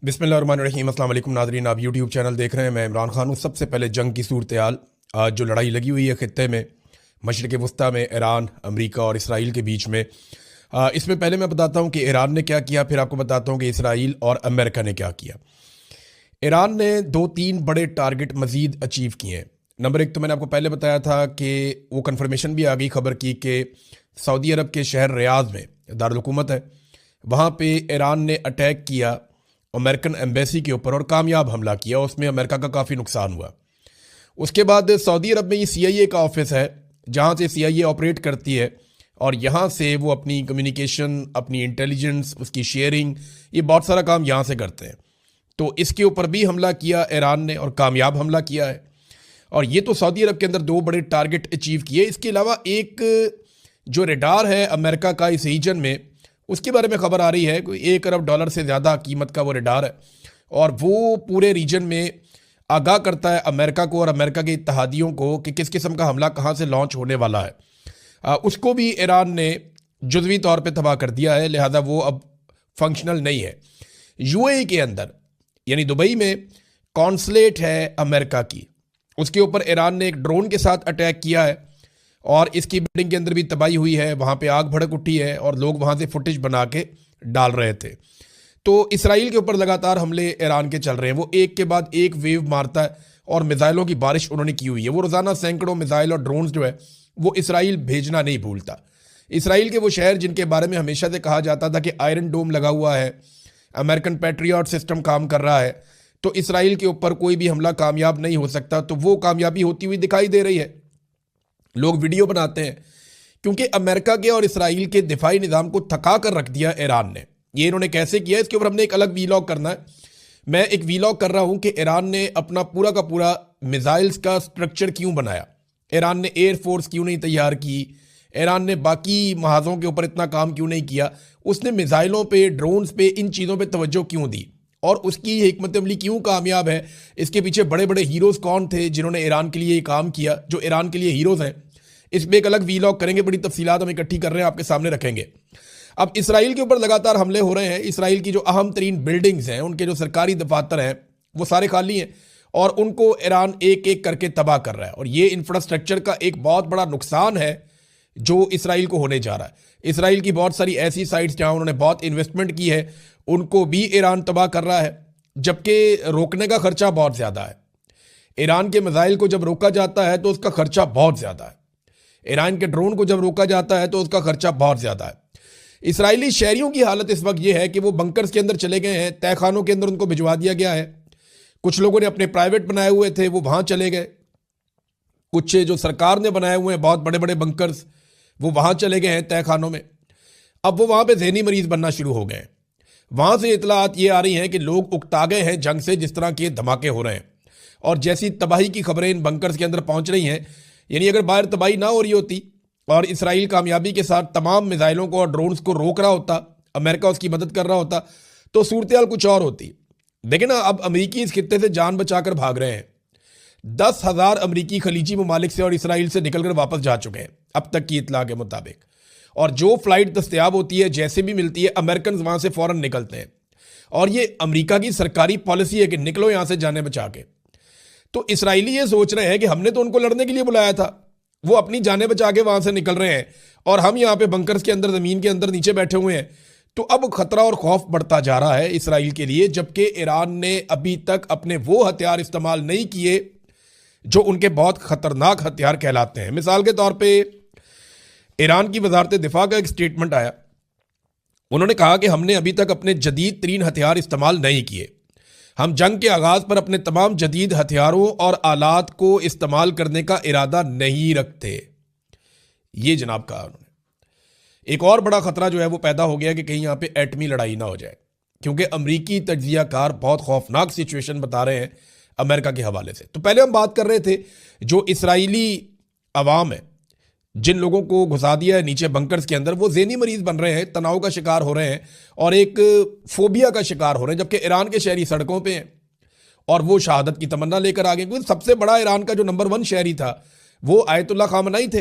बिस्मिल्लाहिर्रहमानिर्रहीम। अस्सलाम वालेकुम नाज़रीन, आप यूट्यूब चैनल देख रहे हैं। मैं इमरान खान हूँ। सबसे पहले जंग की सूरत-ए-हाल, आज जो लड़ाई लगी हुई है ख़ित्ते में, मशरिक़ वस्ता में, ईरान, अमेरिका और इसराइल के बीच में, इसमें पहले मैं बताता हूँ कि ईरान ने क्या किया, फिर आपको बताता हूँ कि इसराइल और अमेरिका ने क्या किया। ईरान ने 2-3 बड़े टारगेट मज़ीद अचीव किए हैं। नंबर 1 तो मैंने आपको पहले बताया था कि वो कन्फर्मेशन भी आ गई खबर की कि सऊदी अरब के शहर रियाद में दारुल हुकूमत है, वहाँ पे ईरान ने अटैक किया अमेरिकन एम्बेसी के ऊपर और कामयाब हमला किया। उसमें अमेरिका का काफ़ी नुकसान हुआ। उसके बाद सऊदी अरब में ये CIA का ऑफिस है, जहाँ से CIA ऑपरेट करती है, और यहाँ से वो अपनी कम्युनिकेशन, अपनी इंटेलिजेंस, उसकी शेयरिंग, ये बहुत सारा काम यहाँ से करते हैं। तो इसके ऊपर भी हमला किया ईरान ने और कामयाब हमला किया है। और ये तो सऊदी अरब के अंदर 2 बड़े टारगेट अचीव किए। इसके अलावा एक जो रडार है अमेरिका का इस रीजन में, उसके बारे में खबर आ रही है कोई $1 अरब से ज़्यादा कीमत का वो रडार है, और वो पूरे रीजन में आगाह करता है अमेरिका को और अमेरिका के इत्तहादियों को कि किस किस्म का हमला कहाँ से लॉन्च होने वाला है। उसको भी ईरान ने जुज़वी तौर पे तबाह कर दिया है, लिहाजा वो अब फंक्शनल नहीं है। UAE के अंदर यानी दुबई में कॉन्सुलेट है अमेरिका की, उसके ऊपर ईरान ने एक ड्रोन के साथ अटैक किया है और इसकी बिल्डिंग के अंदर भी तबाही हुई है। वहाँ पे आग भड़क उठी है और लोग वहाँ से फुटेज बना के डाल रहे थे। तो इसराइल के ऊपर लगातार हमले ईरान के चल रहे हैं। वो एक के बाद एक वेव मारता है और मिसाइलों की बारिश उन्होंने की हुई है। वो रोज़ाना सैकड़ों मिसाइल और ड्रोन्स जो है वो इसराइल भेजना नहीं भूलता। इसराइल के वो शहर जिनके बारे में हमेशा से कहा जाता था कि आयरन डोम लगा हुआ है, अमेरिकन पैट्रियट सिस्टम काम कर रहा है, तो इसराइल के ऊपर कोई भी हमला कामयाब नहीं हो सकता। तो वो कामयाबी होती हुई दिखाई दे रही है। लोग वीडियो बनाते हैं क्योंकि अमेरिका के और इसराइल के दिफाई निज़ाम को थका कर रख दिया ईरान ने। ये इन्होंने कैसे किया, इसके ऊपर हमने एक अलग वीलॉग करना है। मैं एक वीलॉग कर रहा हूं कि ईरान ने अपना पूरा का पूरा मिसाइल्स का स्ट्रक्चर क्यों बनाया, ईरान ने एयरफोर्स क्यों नहीं तैयार की, ईरान ने बाकी महाजों के ऊपर इतना काम क्यों नहीं किया, उसने मिसाइलों पे, ड्रोन्स पे, इन चीज़ों पे तवज्जो क्यों दी, और उसकी हिकमत अमली क्यों कामयाब है। इसके पीछे बड़े बड़े हीरोज़ कौन थे जिन्होंने ईरान के लिए ये काम किया, जो ईरान के लिए हीरोज़ हैं। इस पे एक अलग वीलॉग करेंगे, बड़ी तफसीलात हम इकट्ठी कर रहे हैं, आपके सामने रखेंगे। अब इसराइल के ऊपर लगातार हमले हो रहे हैं। इसराइल की जो अहम तरीन बिल्डिंग्स हैं, उनके जो सरकारी दफातर हैं, वो सारे खाली हैं और उनको ईरान एक एक करके तबाह कर रहा है। और ये इंफ्रास्ट्रक्चर का एक बहुत बड़ा नुकसान है जो इसराइल को होने जा रहा है। इसराइल की बहुत सारी ऐसी साइट्स जहाँ उन्होंने बहुत इन्वेस्टमेंट की है, उनको भी ईरान तबाह कर रहा है, जबकि रोकने का खर्चा बहुत ज़्यादा है। ईरान के मिसाइल को जब रोका जाता है तो उसका खर्चा बहुत ज़्यादा है। ईरान के ड्रोन को जब रोका जाता है तो उसका खर्चा बहुत ज़्यादा है। इसराइली शहरियों की हालत इस वक्त यह है कि वो बंकर्स के अंदर चले गए हैं, तहखानों के अंदर उनको भिजवा दिया गया है। कुछ लोगों ने अपने प्राइवेट बनाए हुए थे, वो वहाँ चले गए। कुछ जो सरकार ने बनाए हुए हैं बहुत बड़े बड़े बंकर्स, वो वहाँ चले गए हैं तहखानों में। अब वो वहाँ पर जहनी मरीज बनना शुरू हो गए हैं। वहाँ से इतलात ये आ रही हैं कि लोग उकता गए हैं जंग से, जिस तरह के धमाके हो रहे हैं और जैसी तबाही की खबरें इन बंकर्स के अंदर पहुँच रही हैं। यानी अगर बाहर तबाही ना हो रही होती और इसराइल कामयाबी के साथ तमाम मिसाइलों को और ड्रोन्स को रोक रहा होता, अमेरिका उसकी मदद कर रहा होता, तो सूरत हाल कुछ और होती। देखिए ना, अब अमेरिकी इस खित्ते से जान बचाकर भाग रहे हैं। 10,000 अमेरिकी खलीजी ममालिक से और इसराइल से निकलकर वापस जा चुके हैं अब तक की इतला के मुताबिक। और जो फ्लाइट दस्तयाब होती है, जैसे भी मिलती है, अमेरिकन वहाँ से फ़ौरन निकलते हैं। और ये अमेरिका की सरकारी पॉलिसी है कि निकलो यहाँ से जाने बचा के। तो इसराइली ये सोच रहे हैं कि हमने तो उनको लड़ने के लिए बुलाया था, वो अपनी जानें बचा के वहां से निकल रहे हैं और हम यहाँ पे बंकर्स के अंदर, जमीन के अंदर नीचे बैठे हुए हैं। तो अब खतरा और खौफ बढ़ता जा रहा है इसराइल के लिए, जबकि ईरान ने अभी तक अपने वो हथियार इस्तेमाल नहीं किए जो उनके बहुत खतरनाक हथियार कहलाते हैं। मिसाल के तौर पर ईरान की वजारत दिफा का एक स्टेटमेंट आया, उन्होंने कहा कि हमने अभी तक अपने जदीद तरीन हथियार इस्तेमाल नहीं किए, हम जंग के आगाज़ पर अपने तमाम जदीद हथियारों और आलात को इस्तेमाल करने का इरादा नहीं रखते। ये जनाब कहा उन्होंने। एक और बड़ा ख़तरा जो है वो पैदा हो गया कि कहीं यहाँ पे एटमी लड़ाई ना हो जाए, क्योंकि अमरीकी तज्ज़ियाकार बहुत खौफनाक सिचुएशन बता रहे हैं अमेरिका के हवाले से। तो पहले हम बात कर रहे थे जो इसराइली अवाम है, जिन लोगों को घुसा दिया है नीचे बंकर्स के अंदर, वो ज़हनी मरीज बन रहे हैं, तनाव का शिकार हो रहे हैं और एक फोबिया का शिकार हो रहे हैं, जबकि ईरान के शहरी सड़कों पे हैं और वो शहादत की तमन्ना लेकर आ गए। क्योंकि सबसे बड़ा ईरान का जो नंबर 1 शहरी था वो आयतुल्ला खामनाई थे।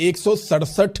167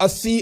$80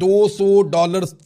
$200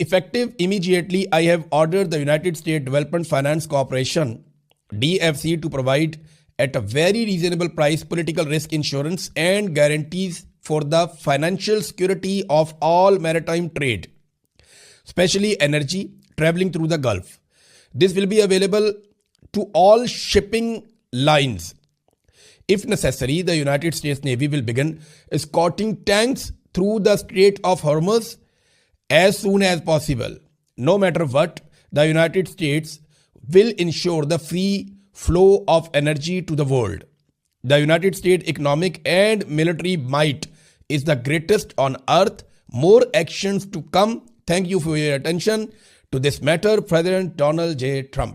effective immediately I have ordered the United States Development Finance Corporation DFC to provide at a very reasonable price political risk insurance and guarantees for the financial security of all maritime trade, especially energy traveling through the Gulf. This will be available to all shipping lines. If necessary, the United States Navy will begin escorting tanks through the Strait of Hormuz as soon as possible. No matter what, the United States will ensure the free flow of energy to the world. The United States economic and military might is the greatest on earth. More actions to come. Thank you for your attention to this matter, President Donald J. Trump.